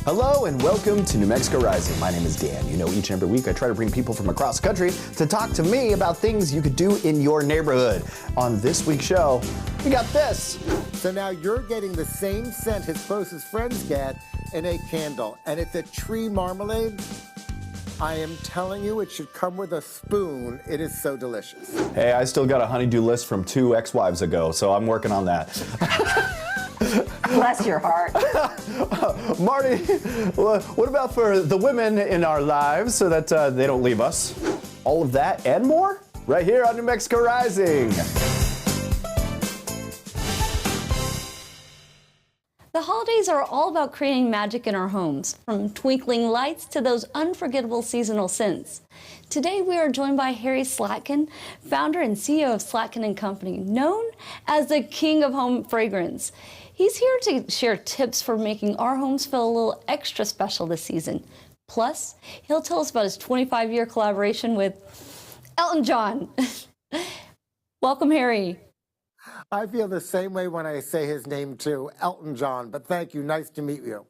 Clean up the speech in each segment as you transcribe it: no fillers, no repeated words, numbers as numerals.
Hello and welcome to New Mexico Rising. My name is Dan. You know, each and every week I try to bring people from across the country to talk to me about things you could do in your neighborhood. On this week's show, we got this. So now you're getting the same scent his closest friends get in a candle, and it's a tree marmalade. I am telling you, it should come with a spoon. It is so delicious. Hey, I still got a honeydew list from 2 ex-wives ago, so I'm working on that. Bless your heart. Marty, what about for the women in our lives so that they don't leave us? All of that and more right here on New Mexico Rising. The holidays are all about creating magic in our homes, from twinkling lights to those unforgettable seasonal scents. Today we are joined by Harry Slatkin, founder and CEO of Slatkin & Company, known as the King of Home Fragrance. He's here to share tips for making our homes feel a little extra special this season. Plus, he'll tell us about his 25-year collaboration with Elton John. Welcome, Harry. I feel the same way when I say his name too, Elton John, but thank you. Nice to meet you.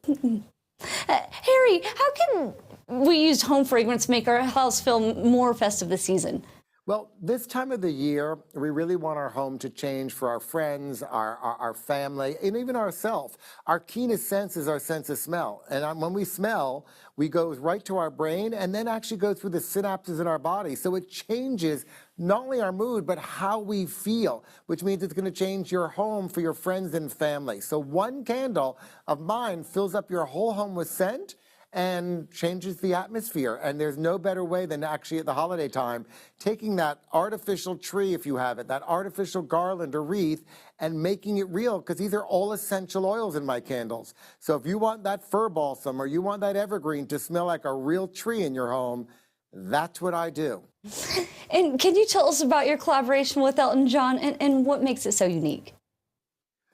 Harry, how can we use home fragrance to make our house feel more festive this season? Well, this time of the year, we really want our home to change for our friends, our family, and even ourselves. Our keenest sense is our sense of smell. And when we smell, we go right to our brain and then actually go through the synapses in our body. So it changes not only our mood, but how we feel, which means it's going to change your home for your friends and family. So one candle of mine fills up your whole home with scent and changes the atmosphere. And there's no better way than actually at the holiday time, taking that artificial tree, if you have it, that artificial garland or wreath, and making it real, because these are all essential oils in my candles. So if you want that fir balsam or you want that evergreen to smell like a real tree in your home, that's what I do. And can you tell us about your collaboration with Elton John and what makes it so unique?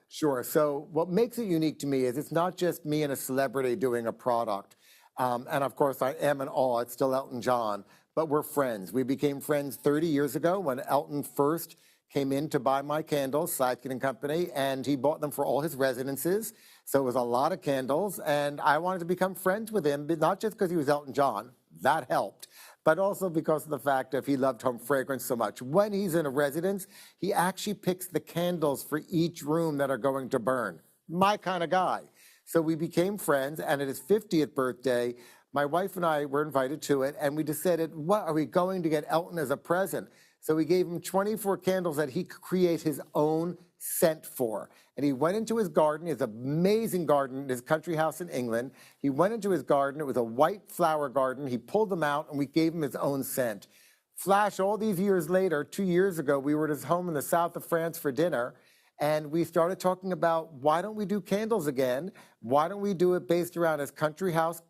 Sure. So what makes it unique to me is it's not just me and a celebrity doing a product. And of course, I am in awe. It's still Elton John, but we're friends. We became friends 30 years ago when Elton first came in to buy my candles, Slatkin & Company, and he bought them for all his residences. So it was a lot of candles, and I wanted to become friends with him, but not just because he was Elton John. That helped. But also because of the fact that he loved home fragrance so much. When he's in a residence, he actually picks the candles for each room that are going to burn. My kind of guy. So we became friends, and at his 50th birthday, my wife and I were invited to it, and we decided, what are we going to get Elton as a present? So we gave him 24 candles that he could create his own scent for. And he went into his garden, his amazing garden, his country house in England. He went into his garden. It was a white flower garden. He pulled them out, and we gave him his own scent. Flash, all these years later, 2 years ago, we were at his home in the south of France for dinner, and we started talking about, why don't we do candles again? Why don't we do it based around his country house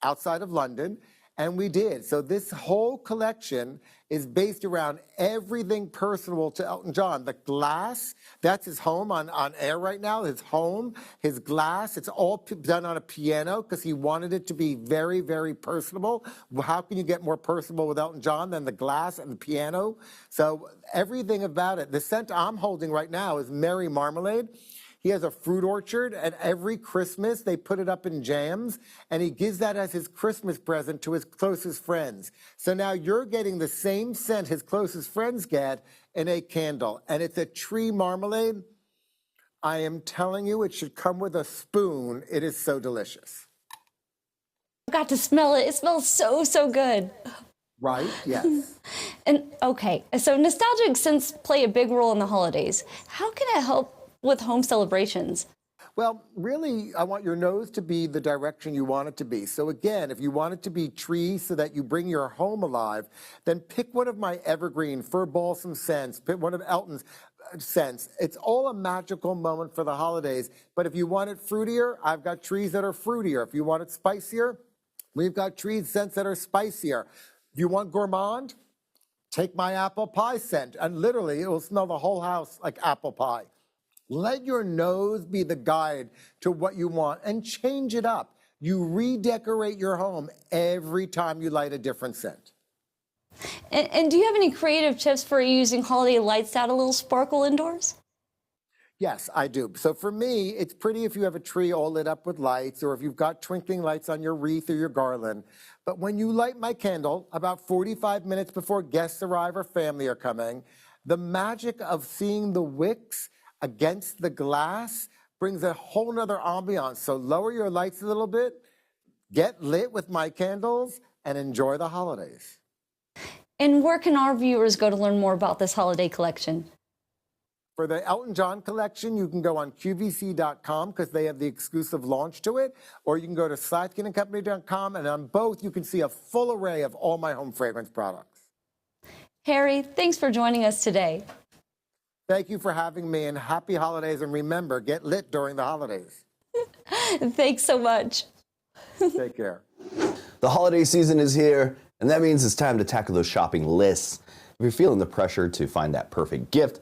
outside of London? And we did. So this whole collection is based around everything personal to Elton John. The glass, that's his home on air right now, his home, his glass, it's all done on a piano because he wanted it to be very, very personable. How can you get more personable with Elton John than the glass and the piano? So everything about it. The scent I'm holding right now is Merry Marmalade. He has a fruit orchard, and every Christmas they put it up in jams, and he gives that as his Christmas present to his closest friends. So now you're getting the same scent his closest friends get in a candle, and it's a tree marmalade. I am telling you, it should come with a spoon. It is so delicious. I got to smell it. It smells so, so good. Right? Yes. And okay, so nostalgic scents play a big role in the holidays. How can it help with home celebrations? Well, really, I want your nose to be the direction you want it to be. So again, if you want it to be trees so that you bring your home alive, then pick one of my evergreen fir balsam scents, pick one of Elton's scents. It's all a magical moment for the holidays. But if you want it fruitier, I've got trees that are fruitier. If you want it spicier, we've got trees scents that are spicier. If you want gourmand, take my apple pie scent, and literally it will smell the whole house like apple pie. Let your nose be the guide to what you want and change it up. You redecorate your home every time you light a different scent. And do you have any creative tips for using holiday lights to add a little sparkle indoors? Yes, I do. So for me, it's pretty if you have a tree all lit up with lights or if you've got twinkling lights on your wreath or your garland. But when you light my candle about 45 minutes before guests arrive or family are coming, the magic of seeing the wicks against the glass brings a whole nother ambiance. So lower your lights a little bit, get lit with my candles, and enjoy the holidays. And where can our viewers go to learn more about this holiday collection? For the Elton John collection, you can go on QVC.com because they have the exclusive launch to it, or you can go to SlatkinandCompany.com, and on both you can see a full array of all my home fragrance products. Harry, thanks for joining us today. Thank you for having me, and happy holidays, and remember, get lit during the holidays. Thanks so much. Take care. The holiday season is here, and that means it's time to tackle those shopping lists. If you're feeling the pressure to find that perfect gift,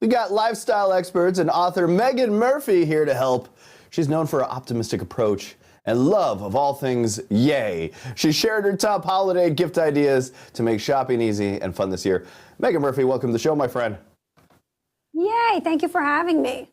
we got lifestyle experts and author Meaghan Murphy here to help. She's known for her optimistic approach and love of all things yay. She shared her top holiday gift ideas to make shopping easy and fun this year. Meaghan Murphy, welcome to the show, my friend. Yay, thank you for having me.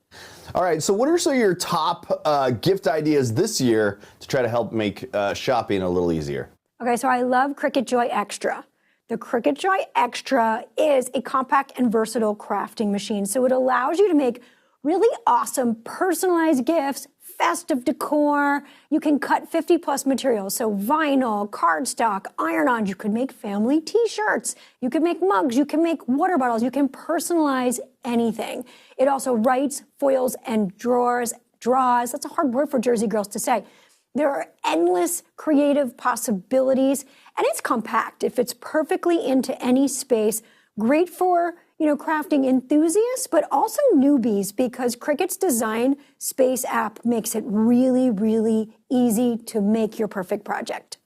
All right, so what are some of your top gift ideas this year to try to help make shopping a little easier? Okay, so I love Cricut Joy Extra. The Cricut Joy Extra is a compact and versatile crafting machine. So it allows you to make really awesome personalized gifts, festive decor. You can cut 50 plus materials. So vinyl, cardstock, iron-on. You could make family t-shirts. You could make mugs. You can make water bottles. You can personalize anything. It also writes, foils, and draws. That's a hard word for Jersey girls to say. There are endless creative possibilities, and it's compact. It fits perfectly into any space. Great for, crafting enthusiasts, but also newbies, because Cricut's design space app makes it really, really easy to make your perfect project.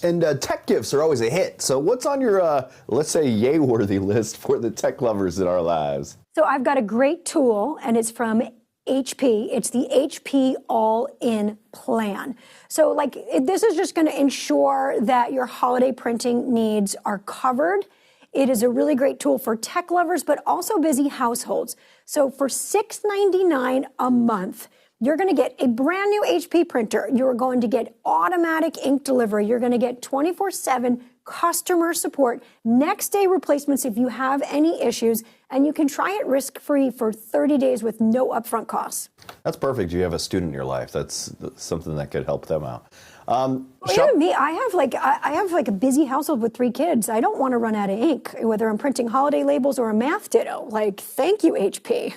And tech gifts are always a hit. So what's on your, let's say, yay-worthy list for the tech lovers in our lives? So I've got a great tool, and it's from HP. It's the HP All-In Plan. So this is just going to ensure that your holiday printing needs are covered. It is a really great tool for tech lovers, but also busy households. So for $6.99 a month, you're going to get a brand new HP printer. You're going to get automatic ink delivery. You're going to get 24/7 customer support, next day replacements if you have any issues, and you can try it risk-free for 30 days with no upfront costs. That's perfect. You have a student in your life. That's something that could help them out. Even me, I have a busy household with 3 kids. I don't want to run out of ink, whether I'm printing holiday labels or a math ditto. Thank you, HP.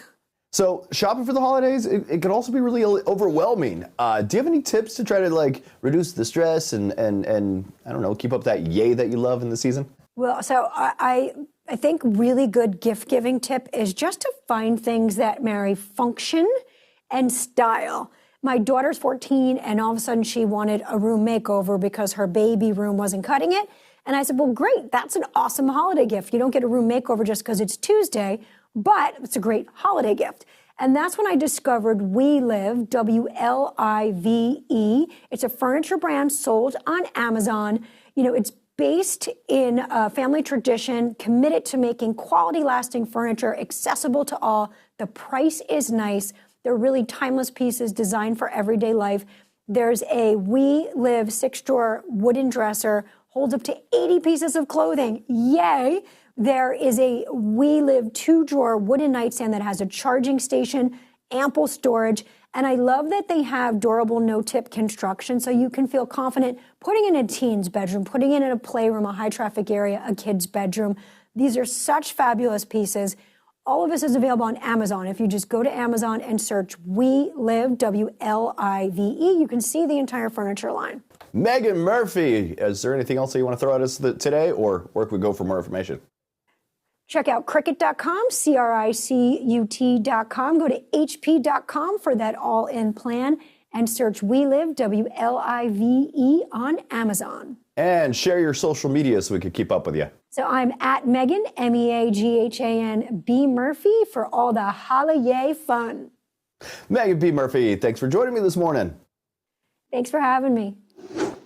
So shopping for the holidays, it can also be really overwhelming. Do you have any tips to try to reduce the stress and I don't know, keep up that yay that you love in the season? Well, so I think really good gift giving tip is just to find things that marry function and style. My daughter's 14 and all of a sudden she wanted a room makeover because her baby room wasn't cutting it. And I said, well, great, that's an awesome holiday gift. You don't get a room makeover just because it's Tuesday, but it's a great holiday gift. And that's when I discovered We Live, WLIVE. It's a furniture brand sold on Amazon. It's based in a family tradition, committed to making quality, lasting furniture accessible to all. The price is nice. They're really timeless pieces designed for everyday life. There's a We Live 6-drawer wooden dresser, holds up to 80 pieces of clothing. Yay! There is a We Live 2-drawer wooden nightstand that has a charging station, ample storage, and I love that they have durable no-tip construction so you can feel confident putting it in a teen's bedroom, putting it in a playroom, a high-traffic area, a kid's bedroom. These are such fabulous pieces. All of this is available on Amazon. If you just go to Amazon and search We Live, WLIVE, you can see the entire furniture line. Meaghan Murphy, is there anything else that you want to throw at us today, or where can we go for more information? Check out Cricut.com, CRICUT.com. Go to HP.com for that all-in plan and search We Live, WLIVE on Amazon. And share your social media so we can keep up with you. So I'm at Meaghan, MEAGHAN B. Murphy for all the holiday fun. Meaghan B. Murphy, thanks for joining me this morning. Thanks for having me.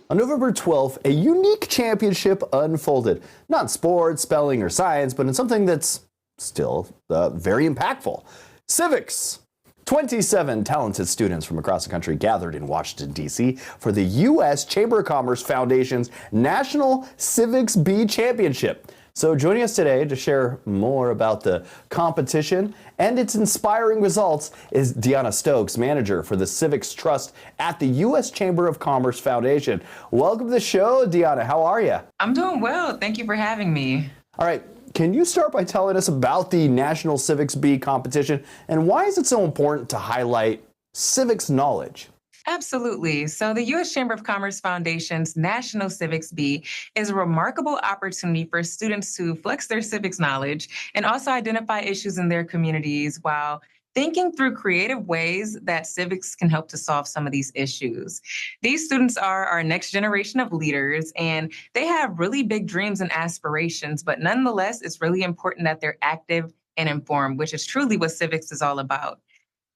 On November 12th, a unique championship unfolded. Not in sports, spelling, or science, but in something that's still very impactful. Civics. 27 talented students from across the country gathered in Washington, D.C. for the U.S. Chamber of Commerce Foundation's National Civics Bee Championship. So joining us today to share more about the competition and its inspiring results is Dionna Stokes, manager for the Civics Trust at the U.S. Chamber of Commerce Foundation. Welcome to the show, Dionna. How are you? I'm doing well. Thank you for having me. All right. Can you start by telling us about the National Civics Bee competition and why is it so important to highlight civics knowledge? Absolutely. So the U.S. Chamber of Commerce Foundation's National Civics Bee is a remarkable opportunity for students to flex their civics knowledge and also identify issues in their communities while thinking through creative ways that civics can help to solve some of these issues. These students are our next generation of leaders, and they have really big dreams and aspirations, but nonetheless, it's really important that they're active and informed, which is truly what civics is all about.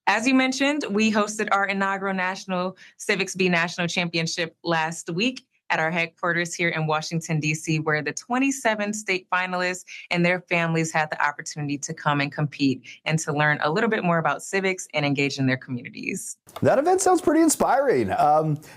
As you mentioned, we hosted our inaugural National Civics Bee National Championship last week at our headquarters here in Washington, D.C., where the 27 state finalists and their families had the opportunity to come and compete and to learn a little bit more about civics and engage in their communities. That event sounds pretty inspiring.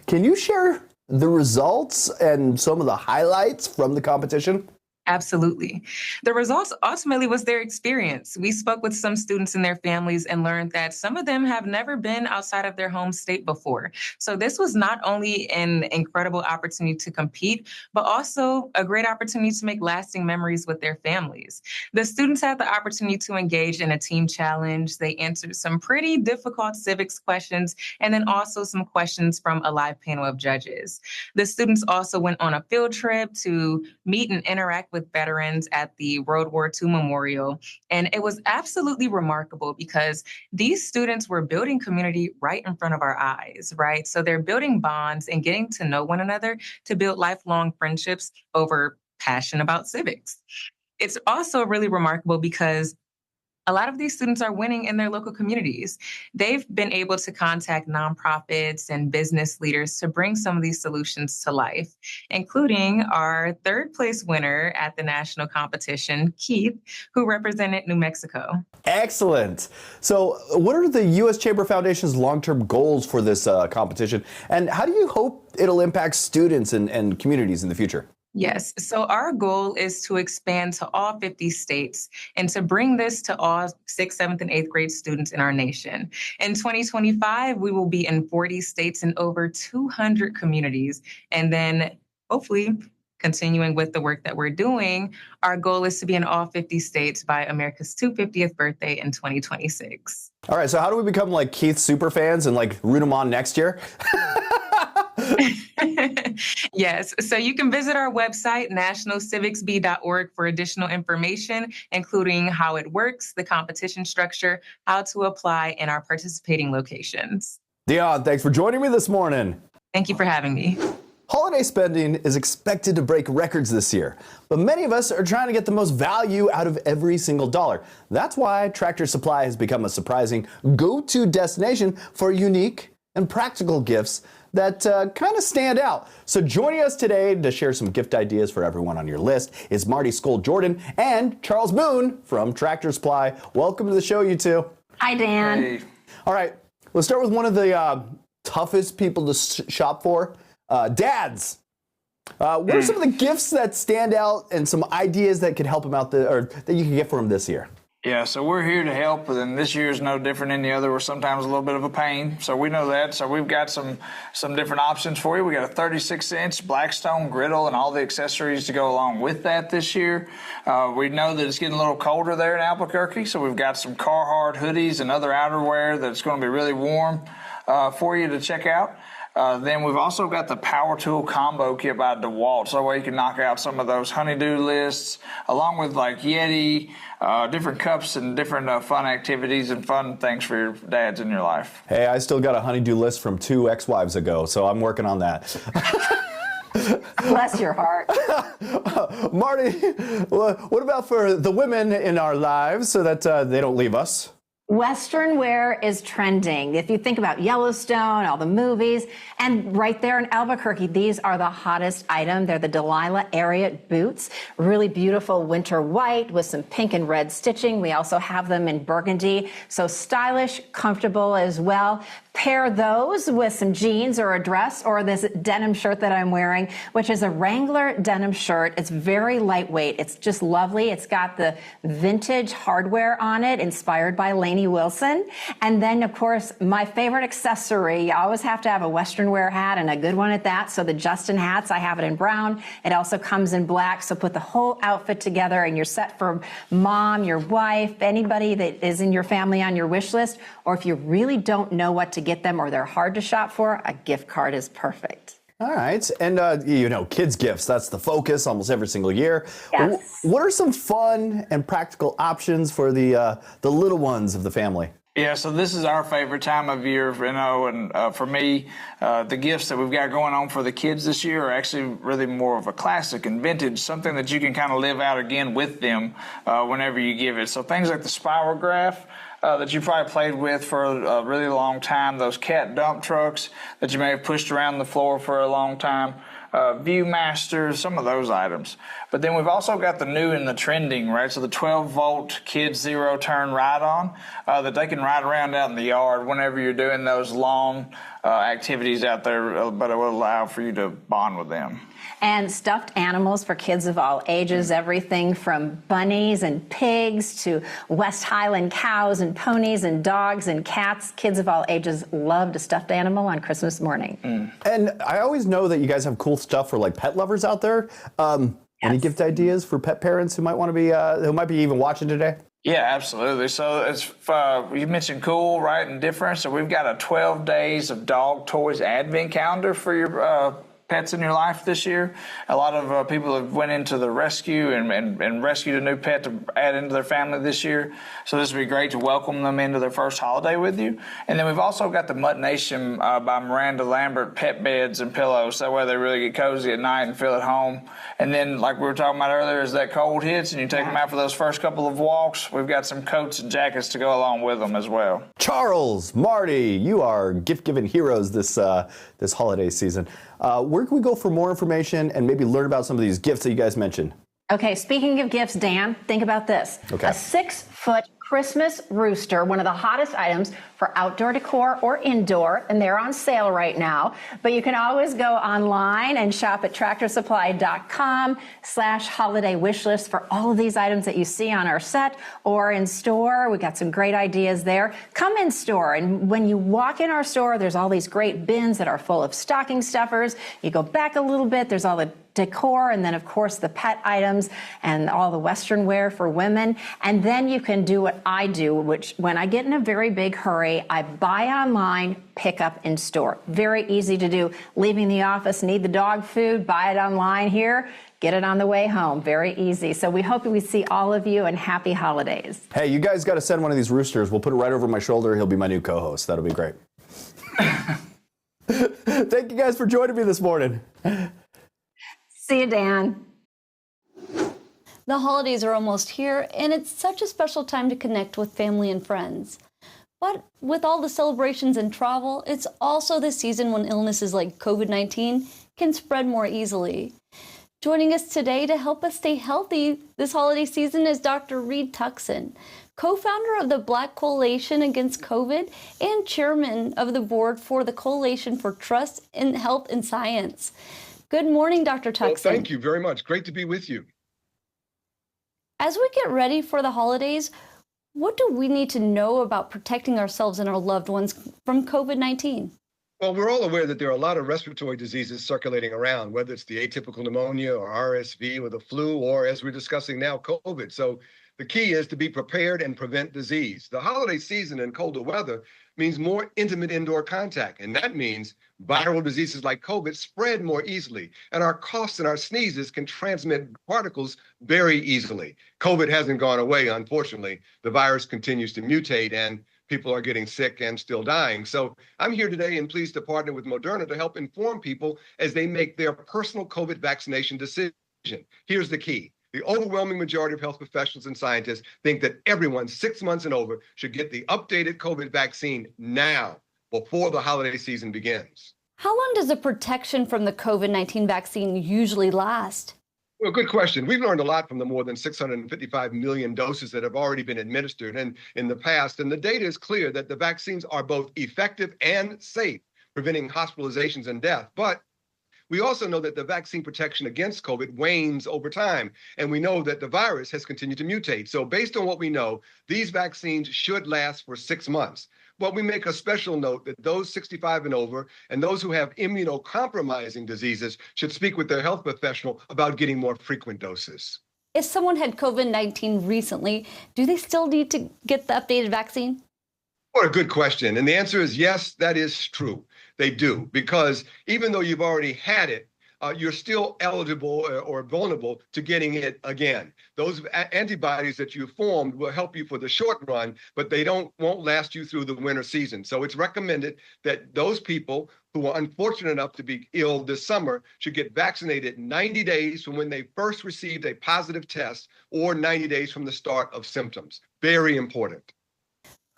Can you share the results and some of the highlights from the competition? Absolutely. The results ultimately was their experience. We spoke with some students and their families and learned that some of them have never been outside of their home state before. So this was not only an incredible opportunity to compete, but also a great opportunity to make lasting memories with their families. The students had the opportunity to engage in a team challenge. They answered some pretty difficult civics questions and then also some questions from a live panel of judges. The students also went on a field trip to meet and interact with veterans at the World War II Memorial. And it was absolutely remarkable because these students were building community right in front of our eyes, right? So they're building bonds and getting to know one another to build lifelong friendships over passion about civics. It's also really remarkable because a lot of these students are winning in their local communities. They've been able to contact nonprofits and business leaders to bring some of these solutions to life, including our third place winner at the national competition, Keith, who represented New Mexico. Excellent. So what are the U.S. Chamber Foundation's long-term goals for this competition? And how do you hope it'll impact students and communities in the future? Yes. So our goal is to expand to all 50 states and to bring this to all 6th, 7th, and 8th grade students in our nation. In 2025, we will be in 40 states and over 200 communities. And then hopefully, continuing with the work that we're doing, our goal is to be in all 50 states by America's 250th birthday in 2026. All right. So how do we become like Keith super fans and like root him on next year? Yes. So you can visit our website, nationalcivicsbee.org, for additional information, including how it works, the competition structure, how to apply, and our participating locations. Dion, thanks for joining me this morning. Thank you for having me. Holiday spending is expected to break records this year, but many of us are trying to get the most value out of every single dollar. That's why Tractor Supply has become a surprising go-to destination for unique and practical gifts that kind of stand out. So joining us today to share some gift ideas for everyone on your list is Marti Skold-Jordan and Charles Boone from Tractor Supply. Welcome to the show, you two. Hi, Dan. Hey. All right, let's start with one of the toughest people to shop for, dads. What are some of the gifts that stand out and some ideas that could help them out or that you can get for them this year? Yeah, so we're here to help, and this year is no different than the other. We're sometimes a little bit of a pain, so we know that. So we've got some different options for you. We got a 36-inch Blackstone griddle and all the accessories to go along with that this year. We know that it's getting a little colder there in Albuquerque, so we've got some Carhartt hoodies and other outerwear that's going to be really warm for you to check out. Then we've also got the Power Tool Combo Kit by DeWalt, so that way you can knock out some of those honey-do lists, along with like Yeti, different cups and different fun activities and fun things for your dads in your life. Hey, I still got a honey-do list from 2 ex-wives ago, so I'm working on that. Bless your heart. Marti, what about for the women in our lives so that they don't leave us? Western wear is trending. If you think about Yellowstone, all the movies, and right there in Albuquerque, these are the hottest item. They're the Delilah Ariat boots, really beautiful winter white with some pink and red stitching. We also have them in burgundy, so stylish, comfortable as well. Pair those with some jeans or a dress or this denim shirt that I'm wearing, which is a Wrangler denim shirt. It's very lightweight. It's just lovely. It's got the vintage hardware on it, inspired by Lainey Wilson. And then, of course, my favorite accessory. You always have to have a Western wear hat, and a good one at that. So the Justin hats, I have it in brown. It also comes in black. So put the whole outfit together, and you're set for mom, your wife, anybody that is in your family on your wish list. Or if you really don't know what to get them or they're hard to shop for, a gift card is perfect. All right. And, kids' gifts, that's the focus almost every single year. Yes. What are some fun and practical options for the little ones of the family? Yeah, so this is our favorite time of year, and for me, the gifts that we've got going on for the kids this year are actually really more of a classic and vintage, something that you can kind of live out again with them whenever you give it. So things like the spirograph, that you probably played with for a really long time, those cat dump trucks that you may have pushed around the floor for a long time, Viewmaster, some of those items. But then we've also got the new and the trending, right? So the 12-volt kids zero-turn ride-on that they can ride around out in the yard whenever you're doing those long activities out there, but it will allow for you to bond with them. And stuffed animals for kids of all ages, everything from bunnies and pigs to West Highland cows and ponies and dogs and cats. Kids of all ages loved a stuffed animal on Christmas morning. And I always know that you guys have cool stuff for like pet lovers out there. Any gift ideas for pet parents who might want to be, who might be even watching today? Yeah, absolutely. So it's you mentioned cool, right, and different. So we've got a 12 days of dog toys advent calendar for your pets in your life this year. A lot of people have went into the rescue and rescued a new pet to add into their family this year. So this would be great to welcome them into their first holiday with you. And then we've also got the Mutt Nation by Miranda Lambert pet beds and pillows. That way they really get cozy at night and feel at home. And then, like we were talking about earlier, as that cold hits and you take them out for those first couple of walks, we've got some coats and jackets to go along with them as well. Charles, Marty, you are gift-giving heroes this holiday season. Where can we go for more information and maybe learn about some of these gifts that you guys mentioned? Okay, speaking of gifts, Dan, think about this. Okay. A 6-foot Christmas rooster, one of the hottest items for outdoor decor or indoor, and they're on sale right now. But you can always go online and shop at tractorsupply.com/holiday wishlist for all of these items that you see on our set or in store. We got some great ideas there. Come in store, and when you walk in our store, there's all these great bins that are full of stocking stuffers. You go back a little bit, there's all the decor, and then of course the pet items and all the Western wear for women. And then you can do what I do, which when I get in a very big hurry, I buy online, pick up in store. Very easy to do. Leaving the office, need the dog food, buy it online here, get it on the way home. Very easy. So we hope we see all of you, and happy holidays. Hey, you guys got to send one of these roosters. We'll put it right over my shoulder. He'll be my new co-host. That'll be great. Thank you guys for joining me this morning. See you, Dan. The holidays are almost here, and it's such a special time to connect with family and friends. But with all the celebrations and travel, it's also the season when illnesses like COVID-19 can spread more easily. Joining us today to help us stay healthy this holiday season is Dr. Reed Tuckson, co-founder of the Black Coalition Against COVID and chairman of the board for the Coalition for Trust in Health and Science. Good morning, Dr. Tuckson. Well, thank you very much. Great to be with you. As we get ready for the holidays, what do we need to know about protecting ourselves and our loved ones from COVID-19? Well, we're all aware that there are a lot of respiratory diseases circulating around, whether it's the atypical pneumonia or RSV or the flu, or as we're discussing now, COVID. So the key is to be prepared and prevent disease. The holiday season and colder weather means more intimate indoor contact, and that means viral diseases like COVID spread more easily, and our coughs and our sneezes can transmit particles very easily. COVID hasn't gone away, unfortunately. The virus continues to mutate, and people are getting sick and still dying. So I'm here today and pleased to partner with Moderna to help inform people as they make their personal COVID vaccination decision. Here's the key. The overwhelming majority of health professionals and scientists think that everyone 6 months and over should get the updated COVID vaccine now, before the holiday season begins. How long does the protection from the COVID-19 vaccine usually last? Well, good question. We've learned a lot from the more than 655 million doses that have already been administered and in the past, and the data is clear that the vaccines are both effective and safe, preventing hospitalizations and death. But we also know that the vaccine protection against COVID wanes over time, and we know that the virus has continued to mutate. So based on what we know, these vaccines should last for 6 months. But we make a special note that those 65 and over and those who have immunocompromising diseases should speak with their health professional about getting more frequent doses. If someone had COVID-19 recently, do they still need to get the updated vaccine? What a good question. And the answer is yes, that is true. They do, because even though you've already had it, you're still eligible or vulnerable to getting it again. Those antibodies that you formed will help you for the short run, but they won't last you through the winter season. So it's recommended that those people who are unfortunate enough to be ill this summer should get vaccinated 90 days from when they first received a positive test or 90 days from the start of symptoms. Very important.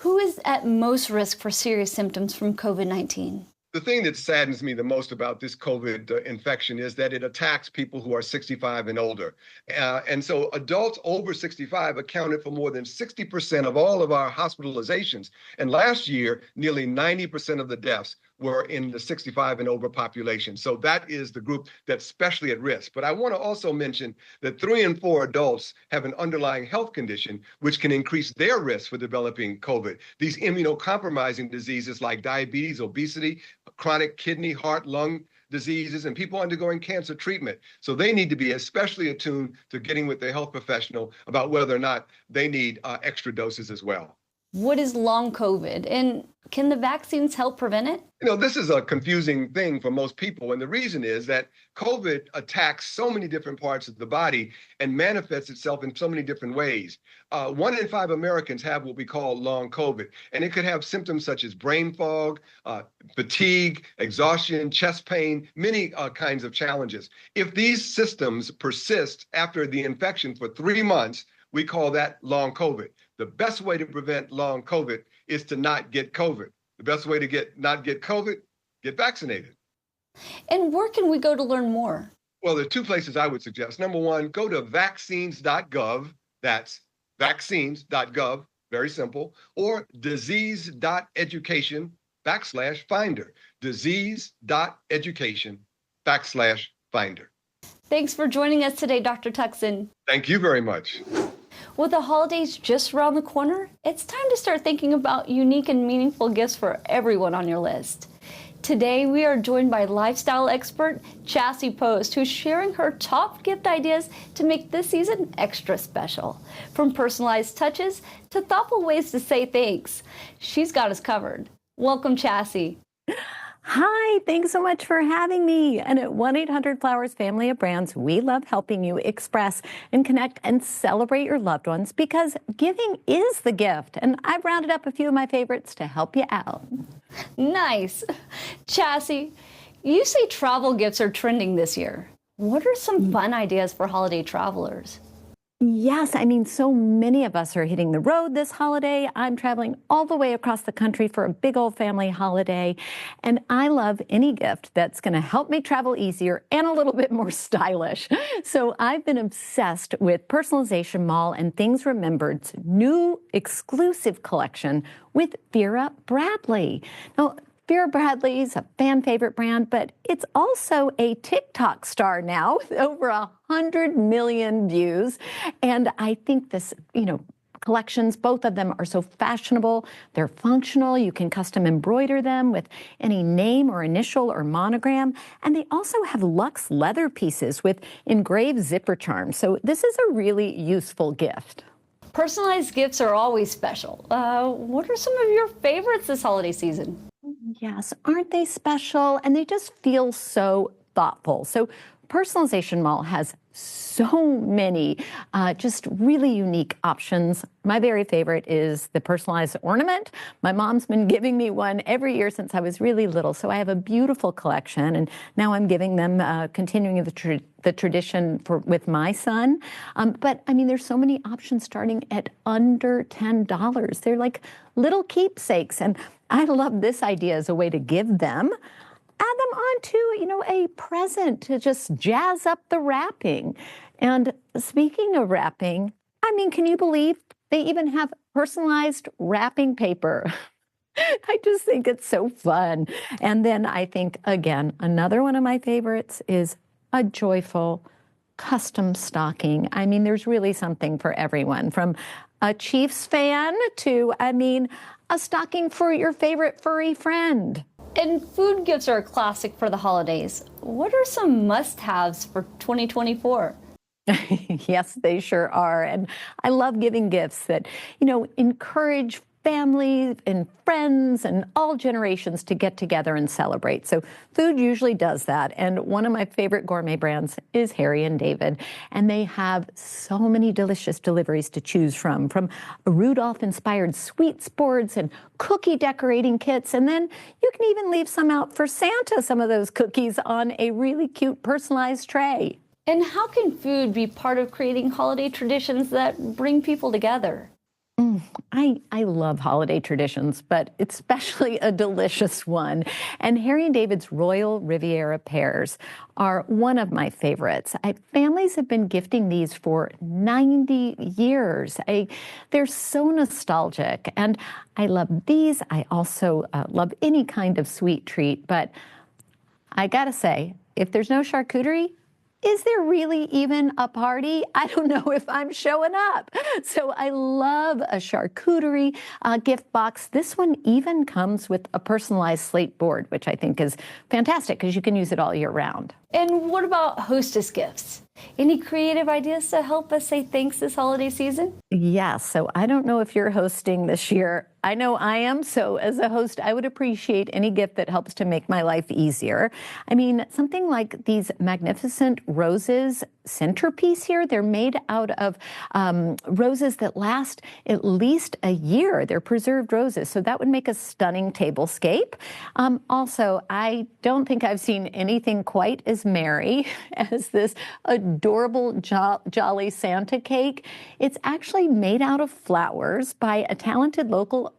Who is at most risk for serious symptoms from COVID-19? The thing that saddens me the most about this COVID infection is that it attacks people who are 65 and older. And so adults over 65 accounted for more than 60% of all of our hospitalizations. And last year, nearly 90% of the deaths were in the 65 and over population. So that is the group that's especially at risk. But I want to also mention that 3 in 4 adults have an underlying health condition which can increase their risk for developing COVID. These immunocompromising diseases like diabetes, obesity, chronic kidney, heart, lung diseases, and people undergoing cancer treatment. So they need to be especially attuned to getting with their health professional about whether or not they need extra doses as well. What is long COVID, and can the vaccines help prevent it? You know, this is a confusing thing for most people, and the reason is that COVID attacks so many different parts of the body and manifests itself in so many different ways. 1 in 5 Americans have what we call long COVID, and it could have symptoms such as brain fog, fatigue, exhaustion, chest pain, many kinds of challenges. If these symptoms persist after the infection for 3 months, we call that long COVID. The best way to prevent long COVID is to not get COVID. The best way to not get COVID, get vaccinated. And where can we go to learn more? Well, there are 2 places I would suggest. Number 1, go to vaccines.gov. That's vaccines.gov, very simple, or disease.education/finder. Disease.education/finder. Thanks for joining us today, Dr. Tuckson. Thank you very much. With the holidays just around the corner, it's time to start thinking about unique and meaningful gifts for everyone on your list. Today, we are joined by lifestyle expert Chassie Post, who's sharing her top gift ideas to make this season extra special. From personalized touches to thoughtful ways to say thanks, she's got us covered. Welcome, Chassie. Hi, thanks so much for having me. And at 1-800-Flowers Family of Brands, we love helping you express and connect and celebrate your loved ones because giving is the gift. And I've rounded up a few of my favorites to help you out. Nice. Chassie, you say travel gifts are trending this year. What are some fun ideas for holiday travelers? Yes, I mean, so many of us are hitting the road this holiday. I'm traveling all the way across the country for a big old family holiday. And I love any gift that's going to help me travel easier and a little bit more stylish. So I've been obsessed with Personalization Mall and Things Remembered's new exclusive collection with Vera Bradley. Now, Vera Bradley's a fan favorite brand, but it's also a TikTok star now with over 100 million views. And I think this, collections, both of them are so fashionable. They're functional. You can custom embroider them with any name or initial or monogram. And they also have luxe leather pieces with engraved zipper charms. So this is a really useful gift. Personalized gifts are always special. What are some of your favorites this holiday season? Yes, aren't they special? And they just feel so thoughtful. So Personalization Mall has so many just really unique options. My very favorite is the personalized ornament. My mom's been giving me one every year since I was really little, so I have a beautiful collection, and now I'm giving them, continuing the tradition with my son. But I mean, there's so many options starting at under $10. They're like little keepsakes, and I love this idea as a way to give them. Add them on to, a present to just jazz up the wrapping. And speaking of wrapping, I mean, can you believe they even have personalized wrapping paper? I just think it's so fun. And then I think, again, another one of my favorites is a joyful custom stocking. I mean, there's really something for everyone, from a Chiefs fan to, a stocking for your favorite furry friend. And food gifts are a classic for the holidays. What are some must-haves for 2024? Yes, they sure are. And I love giving gifts that, encourage families and friends and all generations to get together and celebrate. So food usually does that. And one of my favorite gourmet brands is Harry & David. And they have so many delicious deliveries to choose from Rudolph-inspired sweets boards and cookie decorating kits. And then you can even leave some out for Santa, some of those cookies on a really cute personalized tray. And how can food be part of creating holiday traditions that bring people together? I love holiday traditions, but especially a delicious one. And Harry & David's Royal Riviera pears are one of my favorites. Families have been gifting these for 90 years. They're so nostalgic, and I love these. I also love any kind of sweet treat, but I gotta say, if there's no charcuterie, is there really even a party? I don't know if I'm showing up. So I love a charcuterie gift box. This one even comes with a personalized slate board, which I think is fantastic because you can use it all year round. And what about hostess gifts? Any creative ideas to help us say thanks this holiday season? Yes. So I don't know if you're hosting this year. I know I am. So as a host, I would appreciate any gift that helps to make my life easier. I mean, something like these magnificent roses centerpiece here. They're made out of roses that last at least a year. They're preserved roses. So that would make a stunning tablescape. Also, I don't think I've seen anything quite as merry as this adorable Jolly Santa cake. It's actually made out of flowers by a talented local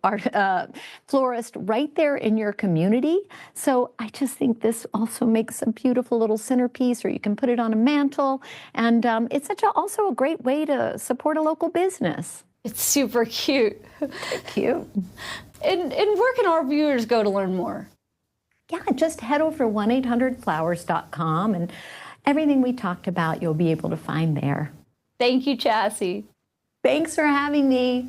florist right there in your community. So I just think this also makes a beautiful little centerpiece, or you can put it on a mantle. And it's also a great way to support a local business. It's super cute. Cute. And where can our viewers go to learn more? Yeah, just head over to 1-800-Flowers.com, and everything we talked about you'll be able to find there. Thank you, Chassie. Thanks for having me.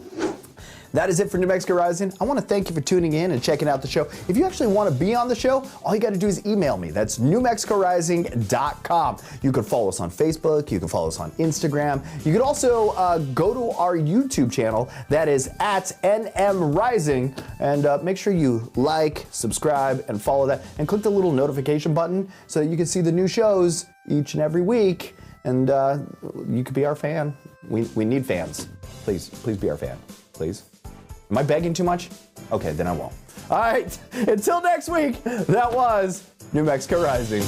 That is it for New Mexico Rising. I want to thank you for tuning in and checking out the show. If you actually want to be on the show, all you got to do is email me. That's newmexicorising.com. You can follow us on Facebook. You can follow us on Instagram. You can also go to our YouTube channel. That is at NM Rising. And make sure you like, subscribe, and follow that. And click the little notification button so that you can see the new shows each and every week. And you could be our fan. We need fans. Please be our fan. Please. Am I begging too much? Okay, then I won't. All right, until next week, that was New Mexico Rising.